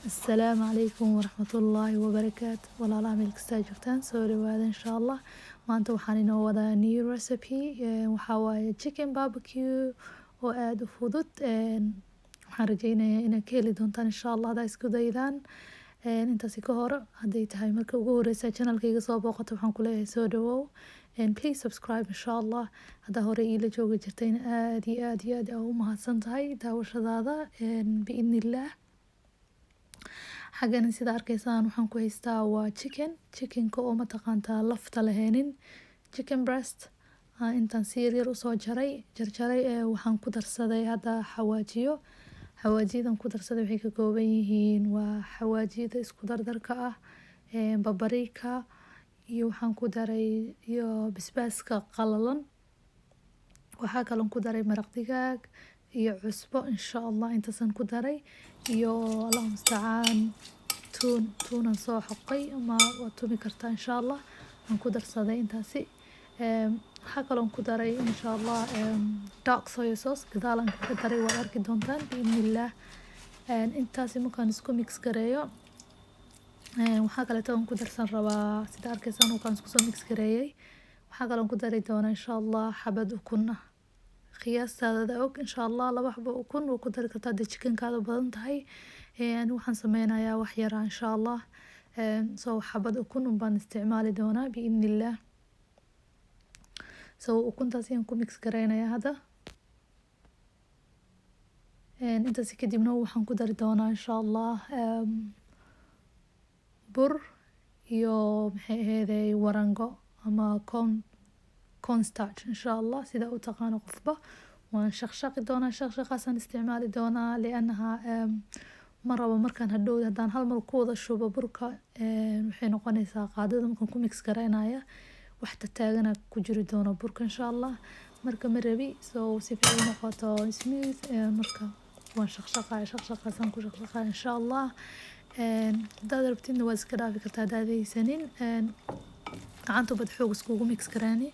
السلام عليكم ورحمة الله وبركاته walaalaha meel kastaa joogtaan soo dhawaada insha allah maanta waxaan inoo wadaa new recipe waxaa waaye chicken barbecue oo aada u fudud waxaan rajeynayaa inaad ka heli doontaan insha allah hadaa isku daydaan intaasi ka hor hadday tahay marka ugu horeysa channelkayga soo booqato waxaan ku leeyahay soo dhawow please subscribe insha allah haddaa hore iila joogi jirtayna aada iyo aada iyo aad aa u mahadsan tahay daawashadaada biidnillaah xaggan sida arkaysaan waxaan ku haystaa waa chickenka oo mataqaantaa lafta lahaynin chicken breast intaan si yaryar usoo jarjaray waxaan ku darsaday hadda xawaajiyadan ku darsaday waxay ka kooban yihiin waa xawaajiyada isku dardarka ah babarika iyo waxaan ku daray iyo basbaaska qalalan waxaa kaloon ku daray maraq digaag iyo cusbo insha allah intaasan ku daray iyo allahu mustacaan tuunan soo xoqay ama waad tumi kartaa insha allah aan ku darsaday intaasi waxaa kaloon ku daray insha allah dark soy sauce gadaalan ka daray waad arki doontaan biidnillaah intaasi markaan isku mix gareeyo waxaa kaleeto aan ku darsan rabaa sida arkaysaan markaan isku soo mix gareeyay waxaa kaloon ku dari doonaa insha allah xabad ukun ah qiyaastaada og insha allah 2 xabo ukun oo ku dari kartaa hadii chickenkaada badan tahay ani waxaan sameynayaa wax yar insha allah soo xabad ukun baan isticmaali doonaa biidnillaah soo ukuntaas aan ku mix gareynayaa hadda intaas kadibna waxaan ku dari doonaa insha allah bur iyo maxay ahaydey warango ama cornstarch insha allah sida u taqaano qofba waan shaqshaqi doonaa shaqshaqaasaan isticmaali doonaa lianaha ma rabo markaan hadhow haddaan hal mar ku wada shubo burka waxay noqonaysaa qaadada markaan ku mix gareynaya wax taagana ku jiri doona burka insha allah marka ma rabi soo si fiican u noqoto smooth marka waan shaqshaqaasaan ku shaqshaqaa insha allah haddaad rabtidna waad iska dhaafi kartaa haddaad haysanin gacanta bad xoog iskugu mix gareeni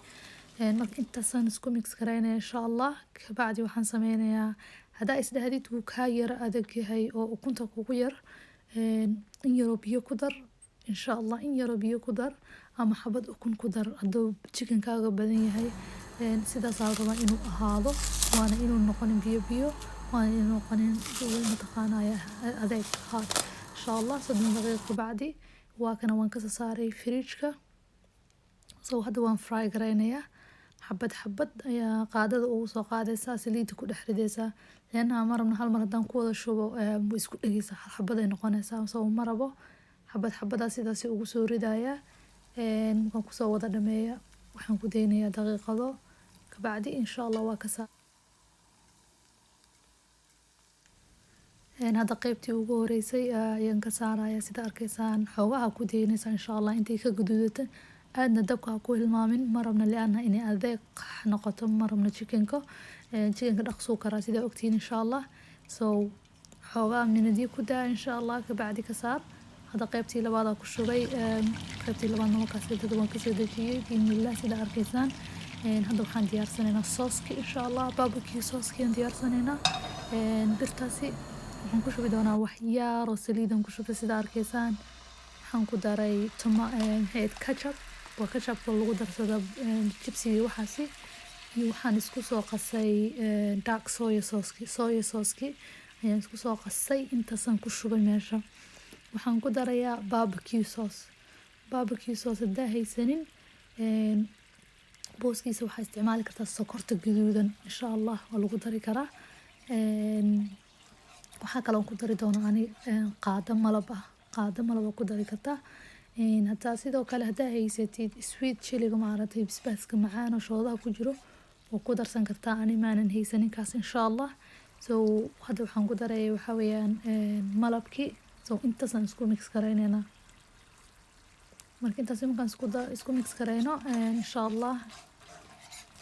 marka intaasaan isku mix gareynaya insha allah kabacdi waxaan sameynayaa haddaa isdhahdid wuu kaa yar adag yahay oo ukunta kugu yar in yaroo biyo ku dar insha allah in yaroo biyo ku dar ama xabad ukun ku dar hadduu chickenkaaga badan yahay sidaasaa la rabaa inuu ahaado waana inuu noqonin biyo waana inuu noqonin mataqaanaya adeeg hard insha allah 30 daqiiqo kabacdi waa kana waan kasoo saaray fridge-ka soo hadda waan fry gareynayaa xabad ayaa qaadada ugu soo qaadaysaa saliida ku dhex ridaysaa leanna marabna hal mar haddaan ku wada shubo way isku dhegaysaa xabad ay noqonaysaa soo ma rabo xabadaas sidaas ugu soo ridayaa markaan kusoo wada dhameeya waxaan ku daynayaa daqiiqado kabacdi insha allah waa kasaa hadda qaybtii ugu horeysay ayaan ka saaraya sida arkaysaan xoogaha ku daynaysaa insha allah intay ka guduudata aadna dabka ha ku hilmaamin marabna liana inay adeeg noqoto marabna chickenka dhaqsuu karaa sidaa ogtiin insha allah soo xoogaa minadii ku daa insha allah kabacdi ka saar hadda qaybtii labaad ku shubay qaybtii labaadna markaas dad waan kasoo dejiyay biidnillaah sida arkaysaan hadda waxaan diyaarsanaynaa sooski insha allah barbecue sooski aan diyaarsanaynaa birtaasi waxaan ku shubi doonaa wax yar oo saliidan ku shubay sida arkaysaan waxaan ku daray ketchup waa ketchupka lagu darsada jibsiga waxaasi iyo waxaan isku soo qasay dark soy sauce ayaan isku soo qasay intaasaan ku shubay meesha waxaan ku darayaa barbecue sauce haddaa haysanin booskiisa waxaa isticmaali kartaa sokorta gaduudan insha allah waa lagu dari karaa waxaa kaloon ku dari doonaa ani qaado malab ku dari kartaa hataa sidoo kale haddaa haysatid sweet chiliga maaragtay basbaaska macaan oo shoodaha ku jiro oo ku darsan kartaa ani maanan haysanin kaas insha allah soo hadda waxaan ku daraya waxaa weeyaan malabkii soo intaasaan isku mix gareyneynaa marka intaas markaan isku mix gareyno insha allah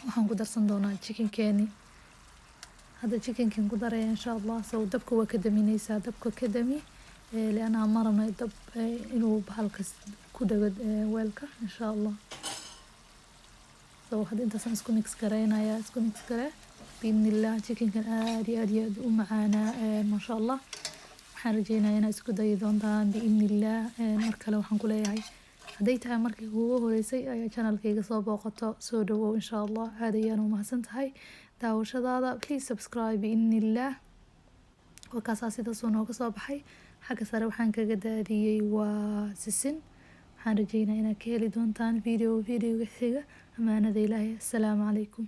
waxaan ku darsan doonaa chickenkeeni hadda chickenkan ku daraya insha allah soo dabka waa ka daminaysaa dabka ka dami لأنها مرة ما يدب إنه بحالكس كده ويلكا إن شاء الله سو هاد أنت سنسكو ميكس كرينا يا سكو ميكس كري بإذن الله تشيكن كان آدي ومعانا ما شاء الله waxaan rajeynayaa inaad isku dayi doontaan biidnillaah. Mar kale waxaan ku leeyahay hadday tahay markii ugu horeysay ayaa channelkayga soo booqato soo dhawow insha allah. aad ayaan u mahadsan tahay daawashadaada. Please subscribe biidnillaah. wakaasaa sidaas uu nooga soo baxay. xagga sare waxaan kaga daadiyey waa sisin. waxaan rajeynayaa inaad ka heli doontaan videoga xiga. amaanada ilaahay. assalaamu calaykum.